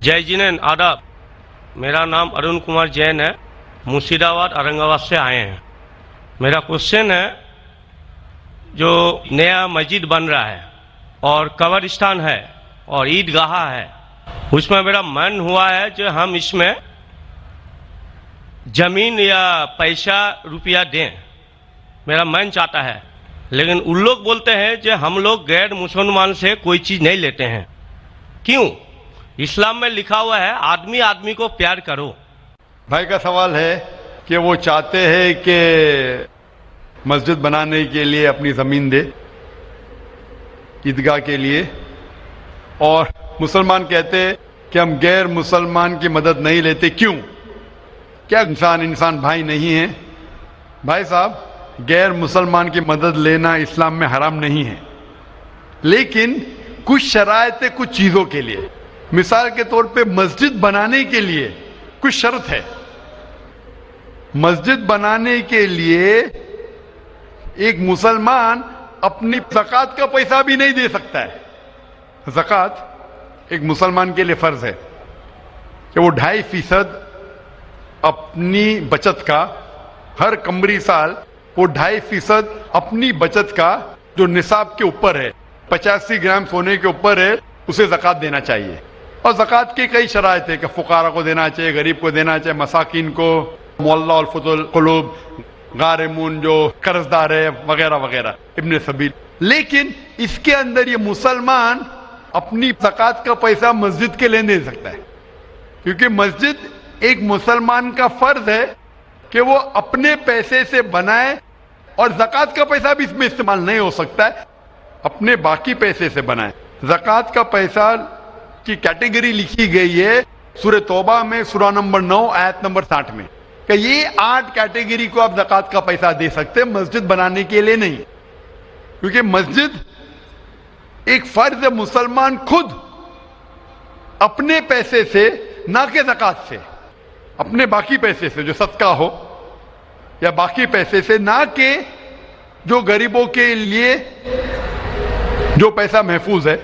जय जिनेन आदाब। मेरा नाम अरुण कुमार जैन है। मुर्शिदाबाद औरंगाबाद से आए हैं। मेरा क्वेश्चन है, जो नया मस्जिद बन रहा है और कब्रिस्तान है और ईदगाह है, उसमें मेरा मन हुआ है कि हम इसमें जमीन या पैसा रुपया दें। मेरा मन चाहता है, लेकिन उन लोग बोलते हैं कि हम लोग गैर मुसलमान से कोई चीज़ नहीं लेते हैं। क्यों? इस्लाम में लिखा हुआ है आदमी आदमी को प्यार करो। भाई का सवाल है कि वो चाहते हैं कि मस्जिद बनाने के लिए अपनी ज़मीन दे ईदगाह के लिए, और मुसलमान कहते हैं कि हम गैर मुसलमान की मदद नहीं लेते। क्यों? क्या इंसान भाई नहीं है? भाई साहब, गैर मुसलमान की मदद लेना इस्लाम में हराम नहीं है, लेकिन कुछ शराइत है कुछ चीज़ों के लिए। मिसाल के तौर पे मस्जिद बनाने के लिए कुछ शर्त है। मस्जिद बनाने के लिए एक मुसलमान अपनी ज़कात का पैसा भी नहीं दे सकता है। ज़कात एक मुसलमान के लिए फर्ज है कि वो 2.5% अपनी बचत का, हर कमरी साल वो 2.5% अपनी बचत का जो निसाब के ऊपर है, 85 ग्राम सोने के ऊपर है, उसे ज़कात देना चाहिए। और ज़कात की कई शराइत है कि फ़ुकारा को देना चाहिए, गरीब को देना चाहिए, मसाकिन को, मुअल्ला और फुतुल कुलूब, गारिमून जो कर्जदार है, वगैरह वगैरह, इब्न सबील। लेकिन इसके अंदर ये मुसलमान अपनी ज़कात का पैसा मस्जिद के लिए नहीं दे सकता है, क्योंकि मस्जिद एक मुसलमान का फर्ज है कि वो अपने पैसे से बनाए, और ज़कात का पैसा भी इसमें इस्तेमाल नहीं हो सकता है, अपने बाकी पैसे से बनाए। ज़कात का पैसा की कैटेगरी लिखी गई है सूरह तौबा में, सूरा नंबर 9 आयत नंबर 60 में, कि ये 8 कैटेगरी को आप ज़कात का पैसा दे सकते हैं, मस्जिद बनाने के लिए नहीं। क्योंकि मस्जिद एक फर्ज है, मुसलमान खुद अपने पैसे से, ना कि ज़कात से, अपने बाकी पैसे से जो सदका हो या बाकी पैसे से, ना कि जो गरीबों के लिए जो पैसा महफूज है,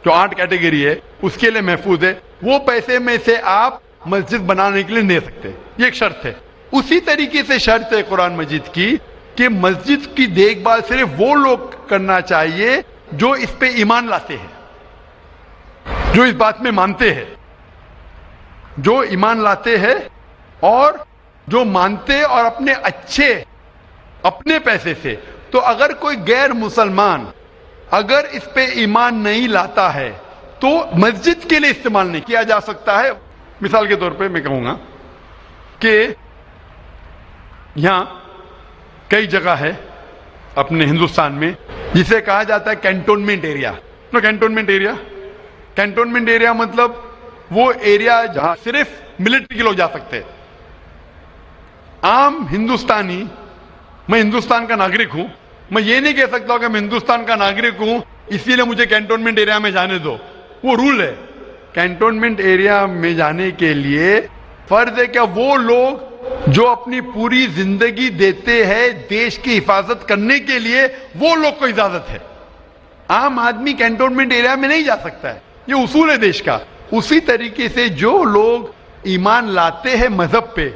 जो 8 कैटेगरी है उसके लिए महफूज है, वो पैसे में से आप मस्जिद बनाने के लिए नहीं दे सकते। ये एक शर्त है। उसी तरीके से शर्त है कुरान मजीद की कि मस्जिद की देखभाल सिर्फ वो लोग करना चाहिए जो इस पे ईमान लाते हैं, जो इस बात में मानते हैं, जो ईमान लाते हैं और जो मानते और अपने अच्छे अपने पैसे से। तो अगर कोई गैर मुसलमान अगर इस पे ईमान नहीं लाता है तो मस्जिद के लिए इस्तेमाल नहीं किया जा सकता है। मिसाल के तौर पे मैं कहूंगा कि यहां कई जगह है अपने हिंदुस्तान में जिसे कहा जाता है कैंटोनमेंट एरिया। तो कैंटोनमेंट एरिया मतलब वो एरिया जहां सिर्फ मिलिट्री के लोग जा सकते हैं। आम हिंदुस्तानी, मैं हिंदुस्तान का नागरिक हूं, मैं ये नहीं कह सकता कि मैं हिंदुस्तान का नागरिक हूं इसीलिए मुझे कैंटोनमेंट एरिया में जाने दो। वो रूल है। कैंटोनमेंट एरिया में जाने के लिए फर्ज है क्या वो लोग जो अपनी पूरी जिंदगी देते हैं देश की हिफाजत करने के लिए, वो लोग को इजाजत है। आम आदमी कैंटोनमेंट एरिया में नहीं जा सकता है, ये उसूल है देश का। उसी तरीके से जो लोग ईमान लाते हैं मजहब पे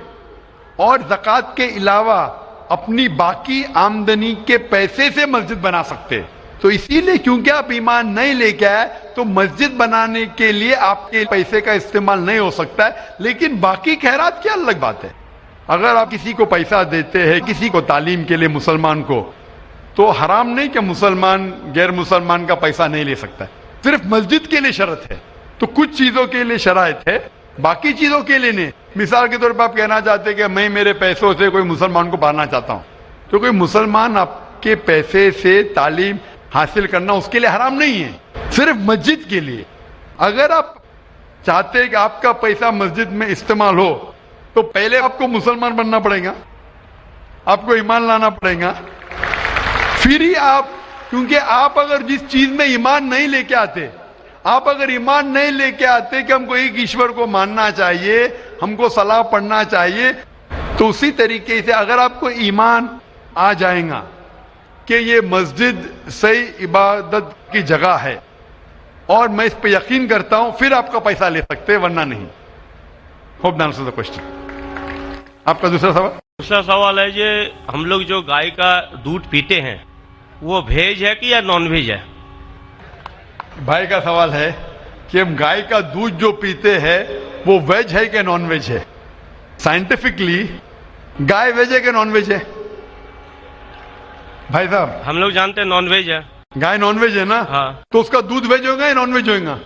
और ज़कात के अलावा अपनी बाकी आमदनी के पैसे से मस्जिद बना सकते हैं। तो इसीलिए क्योंकि आप ईमान नहीं लेके आए तो मस्जिद बनाने के लिए आपके पैसे का इस्तेमाल नहीं हो सकता है। लेकिन बाकी खैरात की अलग बात है। अगर आप किसी को पैसा देते हैं, किसी को तालीम के लिए, मुसलमान को, तो हराम नहीं कि मुसलमान गैर मुसलमान का पैसा नहीं ले सकता है। सिर्फ मस्जिद के लिए शर्त है। तो कुछ चीजों के लिए शराइत है, बाकी चीजों के लिए नहीं। मिसाल के तौर पर आप कहना चाहते हैं कि मैं मेरे पैसों से कोई मुसलमान को पढ़ाना चाहता हूं, तो कोई मुसलमान आपके पैसे से तालीम हासिल करना उसके लिए हराम नहीं है, सिर्फ मस्जिद के लिए। अगर आप चाहते हैं कि आपका पैसा मस्जिद में इस्तेमाल हो तो पहले आपको मुसलमान बनना पड़ेगा, आपको ईमान लाना पड़ेगा, फिर ही आप, क्योंकि आप अगर जिस चीज में ईमान नहीं लेके आते, आप अगर ईमान नहीं लेके आते कि हमको एक ईश्वर को मानना चाहिए, हमको सलाह पढ़ना चाहिए, तो उसी तरीके से अगर आपको ईमान आ जाएगा कि ये मस्जिद सही इबादत की जगह है, और मैं इस पे यकीन करता हूं, फिर आपका पैसा ले सकते हैं, वरना नहीं। Hope that answers the question. आपका दूसरा सवाल। दूसरा सवाल है ये, हम लोग जो गाय का दूध पीते हैं वो वेज है कि या नॉन वेज है? भाई का सवाल है कि हम गाय का दूध जो पीते हैं वो वेज है कि नॉन वेज है। साइंटिफिकली गाय वेज है कि नॉन वेज है? भाई साहब, हम लोग जानते हैं नॉन वेज है। गाय नॉन वेज है ना? हाँ। तो उसका दूध वेज होगा या नॉन वेज होगा?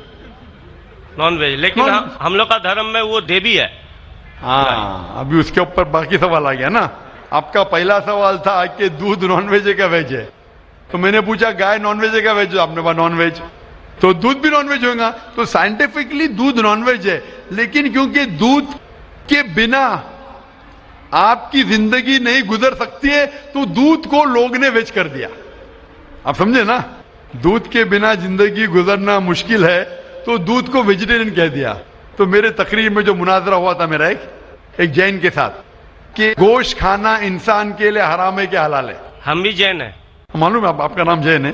नॉन वेज, लेकिन हम लोग का धर्म में वो देवी है। हाँ, अभी उसके ऊपर बाकी सवाल आ गया ना। आपका पहला सवाल था कि दूध नॉन वेज है क्या वेज है, तो मैंने पूछा गाय नॉन वेज है क्या वेज, आपने कहा नॉन वेज, तो दूध भी नॉन वेज होगा। तो साइंटिफिकली दूध नॉन वेज है, लेकिन क्योंकि दूध के बिना आपकी जिंदगी नहीं गुजर सकती है, तो दूध को लोग ने वेज कर दिया। आप समझे ना? दूध के बिना जिंदगी गुजरना मुश्किल है, तो दूध को वेजिटेरियन कह दिया। तो मेरे तकरीर में जो मुनाजरा हुआ था मेरा एक जैन के साथ कि गोश्त खाना इंसान के लिए हराम है कि हलाल है। हम भी जैन है। मालूम है आपका नाम जैन है?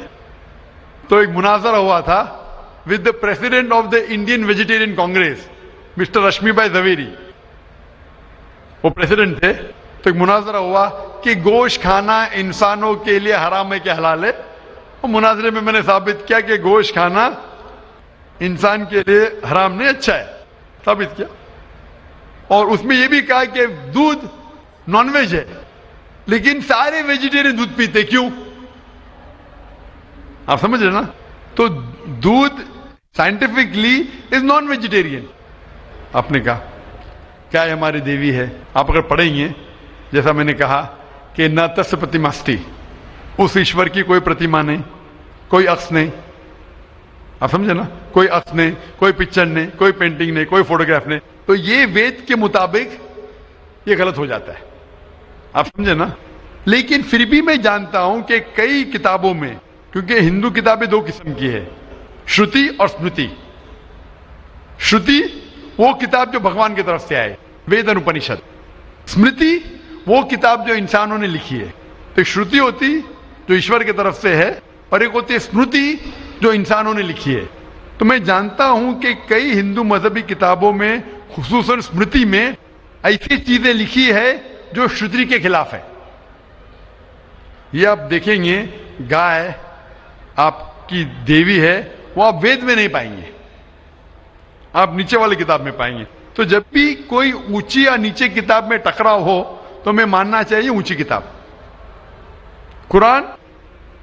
तो एक मुनाजरा हुआ था with the president of the Indian vegetarian congress, mister Rashmi bhai Javeri, वो प्रेसिडेंट थे। तो एक मुनाजरा हुआ कि गोश्त खाना इंसानों के लिए हराम है कि हलाल है। और मुनाजरे में मैंने साबित किया कि गोश्त खाना इंसान के लिए हराम नहीं, अच्छा है, साबित किया। और उसमें यह भी कहा कि दूध नॉनवेज है, लेकिन सारे वेजिटेरियन दूध पीते, क्यों? आप समझ रहे ना? तो दूध साइंटिफिकली इज नॉन वेजिटेरियन। आपने कहा क्या है, हमारी देवी है। आप अगर पढ़ेंगे, जैसा मैंने कहा कि न तस् प्रतिमास्ति, उस ईश्वर की कोई प्रतिमा नहीं, कोई अक्स नहीं। आप समझे ना? कोई अक्स नहीं, कोई पिक्चर नहीं, कोई पेंटिंग नहीं, कोई फोटोग्राफ नहीं। तो ये वेद के मुताबिक ये गलत हो जाता है। आप समझे ना? लेकिन फिर भी मैं जानता हूं कि कई किताबों में, क्योंकि हिंदू किताबें दो किस्म की है, श्रुति और स्मृति। श्रुति वो किताब जो भगवान की तरफ से आए, वेद और उपनिषद। स्मृति वो किताब जो इंसानों ने लिखी है। तो श्रुति होती जो ईश्वर की तरफ से है, और एक होती है स्मृति जो इंसानों ने लिखी है। तो मैं जानता हूं कि कई हिंदू मजहबी किताबों में, खुसूसन स्मृति में, ऐसी चीजें लिखी है जो श्रुति के खिलाफ है। ये आप देखेंगे, गाय आपकी देवी है, वो आप वेद में नहीं पाएंगे, आप नीचे वाली किताब में पाएंगे। तो जब भी कोई ऊंची या नीचे किताब में टकराव हो, तो हमें मानना चाहिए ऊंची किताब। कुरान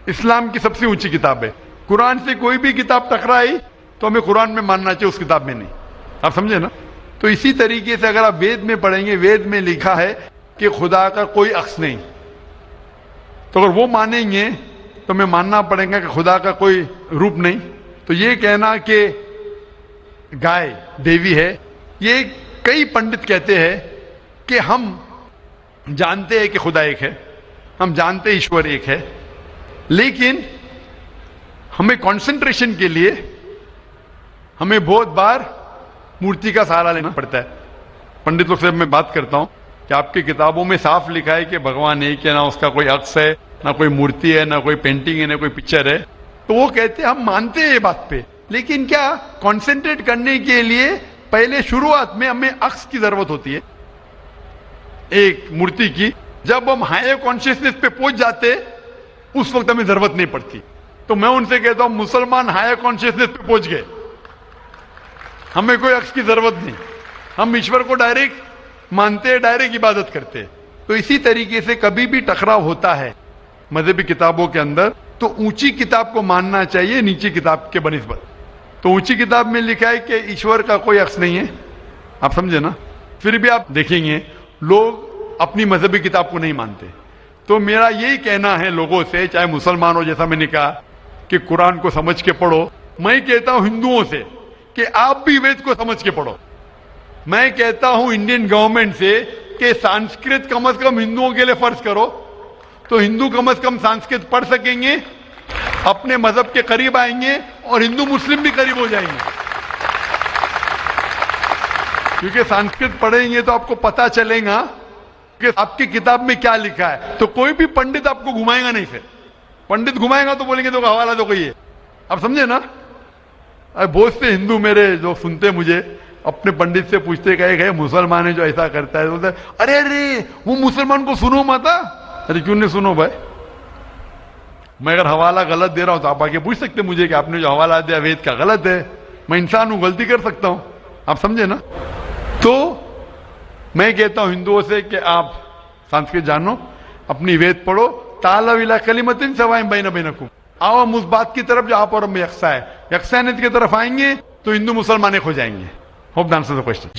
इस्लाम की सबसे ऊंची किताब है। कुरान से कोई भी किताब टकराई तो हमें कुरान में मानना चाहिए, उस किताब में नहीं। आप समझे ना? तो इसी तरीके से अगर आप वेद में पढ़ेंगे, वेद में लिखा है कि खुदा का कोई अक्स नहीं, तो अगर वो मानेंगे तो हमें मानना पड़ेगा कि खुदा का कोई रूप नहीं। तो ये कहना कि गाय देवी है, ये कई पंडित कहते हैं कि हम जानते हैं कि खुदा एक है, हम जानते हैं ईश्वर एक है, लेकिन हमें कंसंट्रेशन के लिए हमें बहुत बार मूर्ति का सहारा लेना पड़ता है। पंडित लोग से मैं बात करता हूं कि आपकी किताबों में साफ लिखा है कि भगवान एक है, ना उसका कोई अक्स है, ना कोई मूर्ति है, ना कोई पेंटिंग है, ना कोई पिक्चर है। तो वो कहते हैं हम मानते हैं ये बात पे, लेकिन क्या कंसंट्रेट करने के लिए पहले शुरुआत में हमें अक्स की जरूरत होती है, एक मूर्ति की। जब हम हायर कॉन्शियसनेस पे पहुंच जाते, उस वक्त हमें जरूरत नहीं पड़ती। तो मैं उनसे कहता हूं, मुसलमान हायर कॉन्शियसनेस पे पहुंच गए, हमें कोई अक्स की जरूरत नहीं, हम ईश्वर को डायरेक्ट मानते हैं, डायरेक्ट इबादत करते हैं। तो इसी तरीके से कभी भी टकराव होता है मजहबी किताबों के अंदर, तो ऊंची किताब को मानना चाहिए नीची किताब के बनिस्बत। तो ऊंची किताब में लिखा है कि ईश्वर का कोई अक्स नहीं है। आप समझे ना? फिर भी आप देखेंगे लोग अपनी मजहबी किताब को नहीं मानते। तो मेरा यही कहना है लोगों से, चाहे मुसलमान हो, जैसा मैंने कहा कि कुरान को समझ के पढ़ो, मैं कहता हूं हिंदुओं से कि आप भी वेद को समझ के पढ़ो। मैं कहता हूं इंडियन गवर्नमेंट से कि संस्कृत कम से कम हिंदुओं के लिए फर्ज करो, तो हिंदू कम से कम संस्कृत पढ़ सकेंगे, अपने मजहब के करीब आएंगे और हिंदू मुस्लिम भी करीब हो जाएंगे। क्योंकि संस्कृत पढ़ेंगे तो आपको पता चलेगा कि आपकी किताब में क्या लिखा है। तो कोई भी पंडित आपको घुमाएगा नहीं, फिर पंडित घुमाएगा तो बोलेंगे तो हवाला दो कोई है। आप समझे ना? अरे बहुत से हिंदू मेरे जो सुनते मुझे अपने पंडित से पूछते गए मुसलमान है जो ऐसा करता है, बोलते अरे अरे वो मुसलमान को सुनो मत। अरे क्यों नहीं सुनो भाई? मैं अगर हवाला गलत दे रहा हूं तो आप आके पूछ सकते मुझे कि आपने जो हवाला दिया वेद का गलत है। मैं इंसान हूं, गलती कर सकता हूं, आप समझे ना? तो मैं कहता हूं हिंदुओं से कि आप संस्कृत जानो, अपनी वेद पढ़ो, ताला विला कलिमतिन सवाइम बैन बैनकुम। आओ हम उस बात की तरफ जो आप और हम यकसा है, यकसानियत की तरफ आएंगे तो हिंदू मुसलमान एक हो जाएंगे। Hope the answer the question.